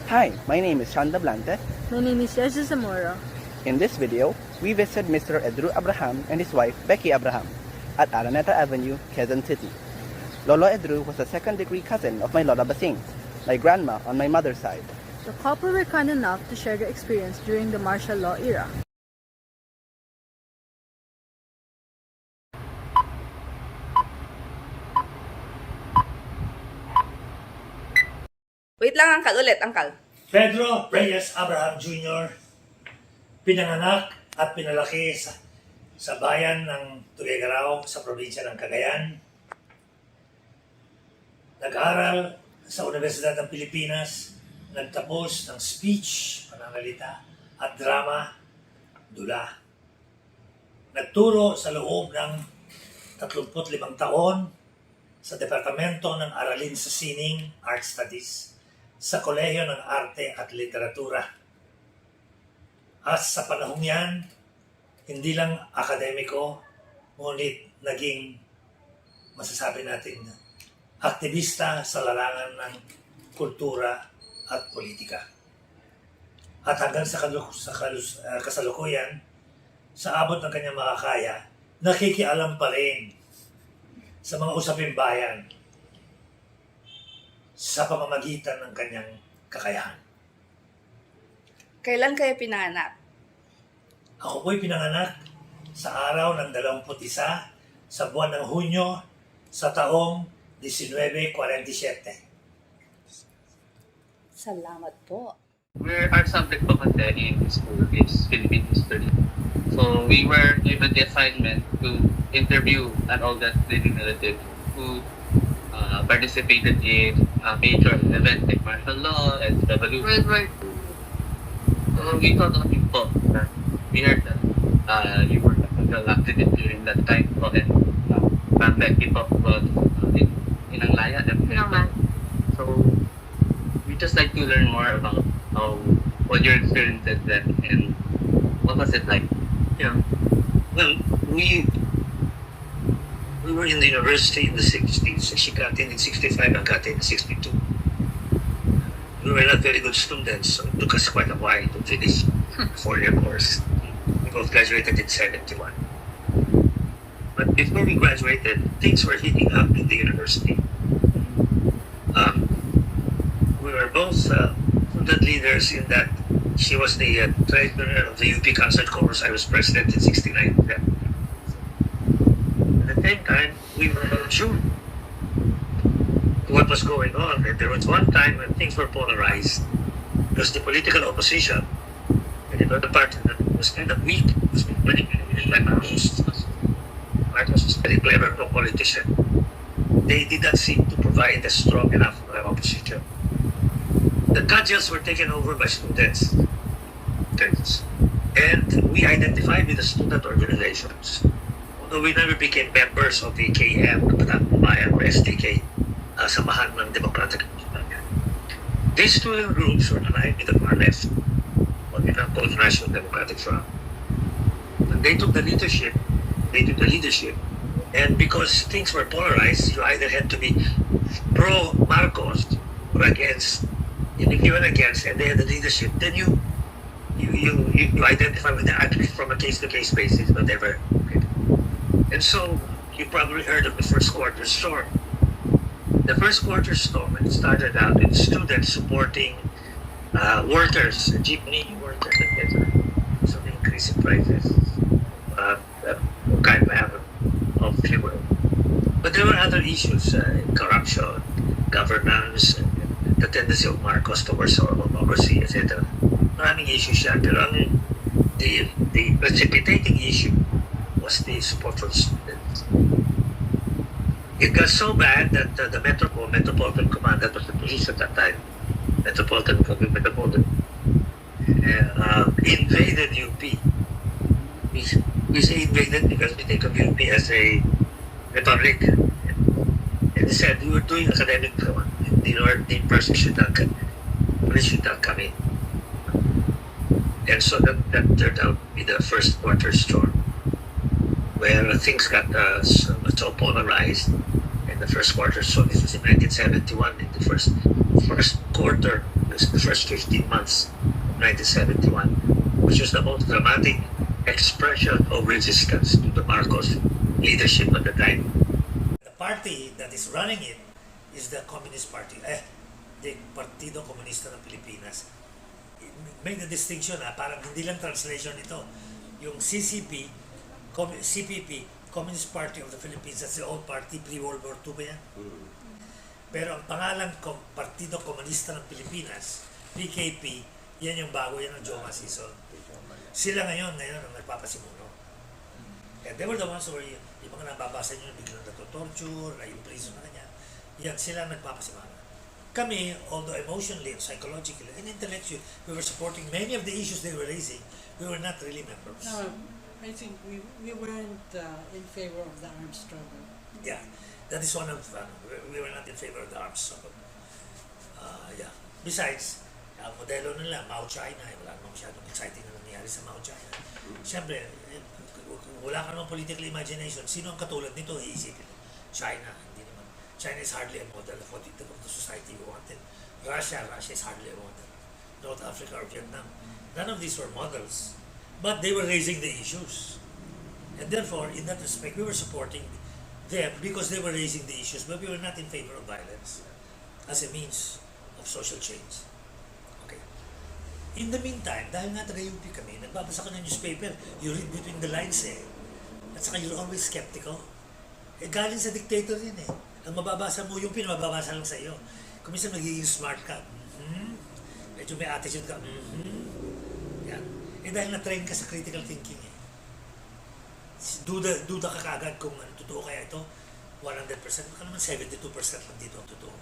Hi, my name is Tablante. My name is Jesus Zamora. In this video, we visit Mr. Edru Abraham and his wife, Becky Abraham, at Araneta Avenue, Quezon City. Lolo Edru was a second-degree cousin of my Lola Basing, my grandma on my mother's side. The couple were kind enough to share their experience during the martial law era. Wait lang, Uncle. Ulit, Uncle. Pedro Reyes Abraham Jr. pinanganak at pinalaki sa bayan ng Tuguegarao sa probinsya ng Cagayan. Nag-aral sa Universidad ng Pilipinas, nagtapos ng speech, pananalita, at drama, dula. Nagturo sa loob ng 35 taon sa Departamento ng Aralin sa Sining, Art Studies, sa Kolehiyo ng Arte at Literatura. At sa panahong yan, hindi lang akademiko, ngunit naging, masasabi natin, aktivista sa larangan ng kultura at politika. At hanggang sa kasalukuyan, sa abot ng kanyang makakaya, nakikialam pa rin sa mga usaping bayan sa pamamagitan ng kanyang kakayahan. Kailan kayo pinanganak? Ako po'y pinanganak sa araw ng 21 sa buwan ng Hunyo sa taong 1947. Salamat po. Our subject po kasi in school is Philippine history. So we were given the assignment to interview an older living relative who participated in major events like martial law and revolution. World War II. So we thought of you po. We heard that you were a political activist during that time po, and Ma'am Becky po was in Anglaya. So we just like to learn more about what your experiences then and what was it like? Yeah. Well, we were in the university in the 60s. She got in 65, I got in 62. We were not very good students, so it took us quite a while to finish 4-year course. We both graduated in 71. But before we graduated, things were heating up in the university. We were both student leaders in that she was the treasurer of the UP Concert Chorus. I was president in 69. At the same time, we were sure what was going on. And there was one time when things were polarized because the political opposition, and it was the party that was kind of weak, was manipulated by Marcos. Marcos was a very clever politician. They did not seem to provide a strong enough opposition. The cudgels were taken over by students. And we identified with the student organizations. Although we never became members of the KM, Bayan, or SDK, Samahan ng Democratic Republic. These student groups were aligned with the far left, what we now call the National Democratic Front. And they took the leadership, and because things were polarized, you either had to be pro-Marcos or against. And if you were against and they had the leadership, then you identify with the actors from a case-to-case basis, whatever. And so, you probably heard of the first quarter storm. The first quarter storm, it started out with students supporting workers, jeepney workers, etc. So the increase in prices, kind of fuel. But there were other issues, corruption, governance, the tendency of Marcos towards oversee, etc. Maraming issues siya, pero the precipitating issue was the support for students. It got so bad that the Metropolitan Command, that was the police at that time, Metropolitan invaded UP. We say invaded because we think of UP as a republic. And they said we were doing academic work. The person should not come. Police should not come in. And so that turned out to be the first quarter storm, where things got so polarized in the first quarter. So this was in 1971, in the first quarter, the first 15 months of 1971, which was the most dramatic expression of resistance to the Marcos leadership at the time. The party that is running it is the Communist Party, the Partido Comunista ng Pilipinas. Make the distinction parang hindi lang translation ito. Yung CCP, CPP, Communist Party of the Philippines, that's the old party, pre-World War II ba yan? Pero ang pangalan Partido Komunista ng Pilipinas, PKP, yan yung bago, yan ang Joma season. Sila ngayon ang nagpapasimuno. And they were the ones who were, yung mga nababasa nyo, biglang natotorture, na-imprison na kanya. Yan, sila ang nagpapasimana. Kami, although emotionally and psychologically and intellectually, we were supporting many of the issues they were raising, we were not really members. No, I think we weren't in favor of the armed struggle. Yeah, that is one of, we were not in favor of the arms struggle. Yeah. Besides, ang modelo nila, Mao China, wala namang masyadong exciting na nangyari sa Mao China. Siyempre, wala ka namang political imagination. Sino ang katulad nito? Iisipin. China, hindi naman. China is hardly a model of what the society we wanted. Russia is hardly a model. North Africa or Vietnam. None of these were models. But they were raising the issues. And therefore, in that respect, we were supporting them because they were raising the issues, but we were not in favor of violence as a means of social change. Okay. In the meantime, dahil nga taga-UP kami, nagbabasa ko ng newspaper, you read between the lines at saka you're always skeptical. Galing sa dictator yun Ang mababasa mo, yung pinamababasa lang sa iyo. Kung minsan magiging smart ka, medyo may attitude ka, yan. Dahil na-train ka sa critical thinking Duda ka kaagad kung totoo kaya ito, 100%, baka naman 72% lang dito ang totoo.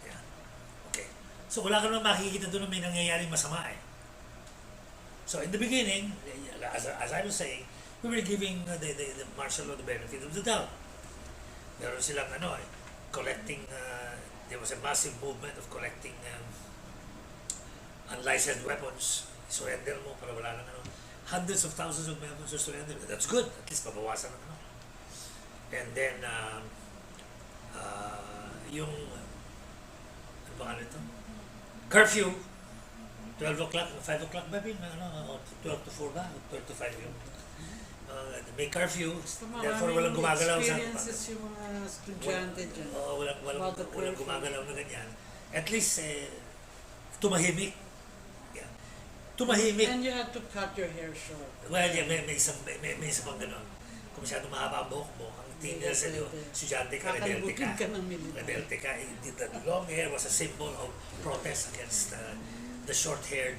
Yan. Okay. So wala ka naman makikita doon na may nangyayaring masama So in the beginning, as I was saying, we were giving the martial law the benefit of the doubt. Meron silang collecting, there was a massive movement of collecting unlicensed weapons. Surrender mo para wala nang hundreds of thousands of weapons to surrender. That's good. At least mabawasan ng And then, yung, ano ba ito? Curfew, 12 o'clock, 5 o'clock ba bin? 12 to 4 ba? 12 to 5 yun. May curfew, therefore walang gumagalaw sa... Experiences yung mga estudyante dyan. Walang gumagalaw na ganyan. At least, tumahimik. Tumahimik. And you had to cut your hair short. Well, yeah, may isa pang gano'n. Kung masyado mahaba ang buhok mo, ang tingin sa iyo, estudyante ka, rebelde ka. Rebelde ka. The long hair was a symbol of protest against the short-haired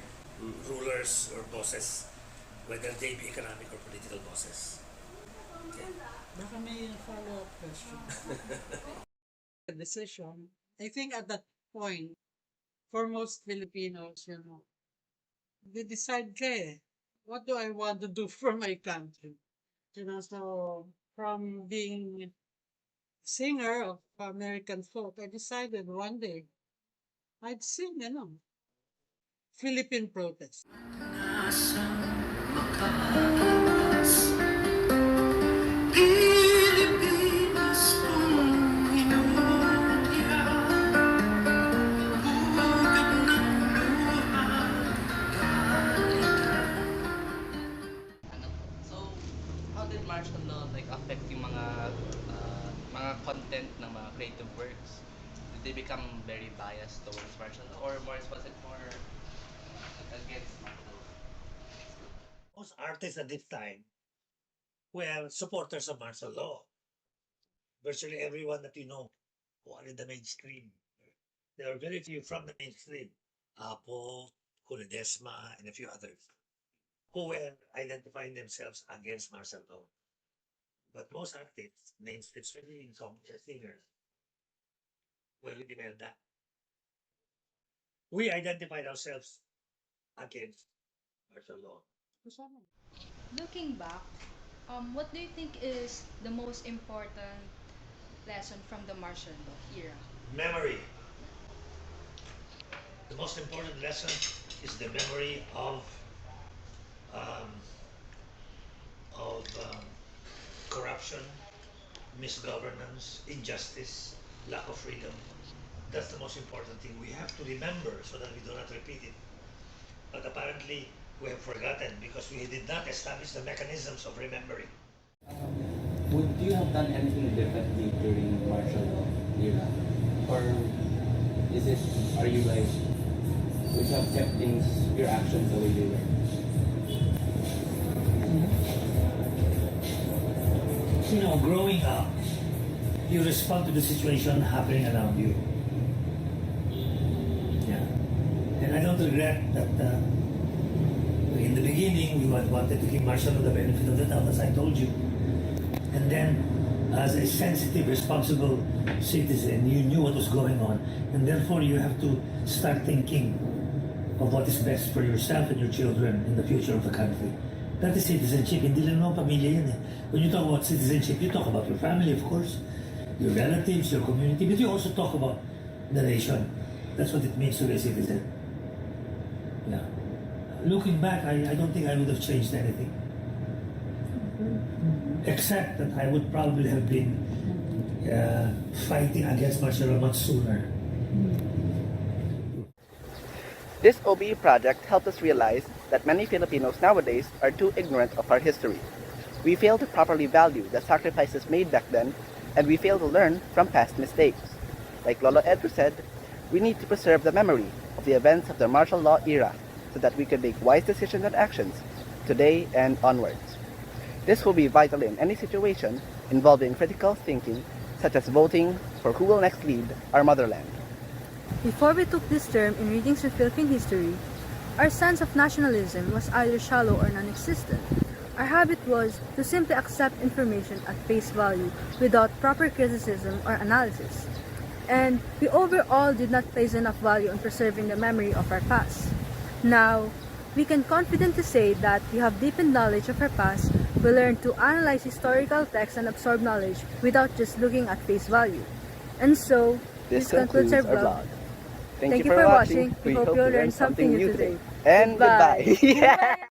rulers or bosses, whether they be economic or political bosses. Okay. Baka may follow-up question. The decision, I think at that point, for most Filipinos, they decide, what do I want to do for my country? So from being singer of American folk, I decided one day I'd sing, Philippine protest. Martial law affect yung mga content ng mga creative works? Did they become very biased towards martial law, or was it more against martial law? Most artists at this time were supporters of martial law. Virtually everyone that you know who are in the mainstream. There are very few from the mainstream. Apo, Kuledesma, and a few others who were identifying themselves against martial law. But most artists, especially in some singers, were denied that. We identified ourselves against martial law. Looking back, what do you think is the most important lesson from the martial law era? Memory. The most important lesson is the memory of corruption, misgovernance, injustice, lack of freedom, That's the most important thing. We have to remember so that we do not repeat it. But apparently, we have forgotten because we did not establish the mechanisms of remembering. Would you have done anything differently during martial law era? Or are you like, would you have kept things, your actions the way they were? You know, growing up, you respond to the situation happening around you. Yeah. And I don't regret that in the beginning we wanted to give martial law the benefit of the doubt, as I told you. And then, as a sensitive, responsible citizen, you knew what was going on. And therefore, you have to start thinking of what is best for yourself and your children in the future of the country. That is citizenship. Hindi lang naman pamilya yan eh. When you talk about citizenship, you talk about your family, of course, your relatives, your community, but you also talk about the nation. That's what it means to be a citizen. Yeah. Looking back, I don't think I would have changed anything. Except that I would probably have been fighting against martial law much sooner. This OBE project helped us realize that many Filipinos nowadays are too ignorant of our history. We fail to properly value the sacrifices made back then, and we fail to learn from past mistakes. Like Lolo Edru said, we need to preserve the memory of the events of the martial law era so that we can make wise decisions and actions today and onwards. This will be vital in any situation involving critical thinking, such as voting for who will next lead our motherland. Before we took this term in readings of Philippine history, our sense of nationalism was either shallow or non-existent. Our habit was to simply accept information at face value without proper criticism or analysis. And we overall did not place enough value on preserving the memory of our past. Now, we can confidently say that we have deepened knowledge of our past. We learned to analyze historical texts and absorb knowledge without just looking at face value. And so, this concludes our vlog. Thank you for watching. We hope you learned something new today. And goodbye. Yeah.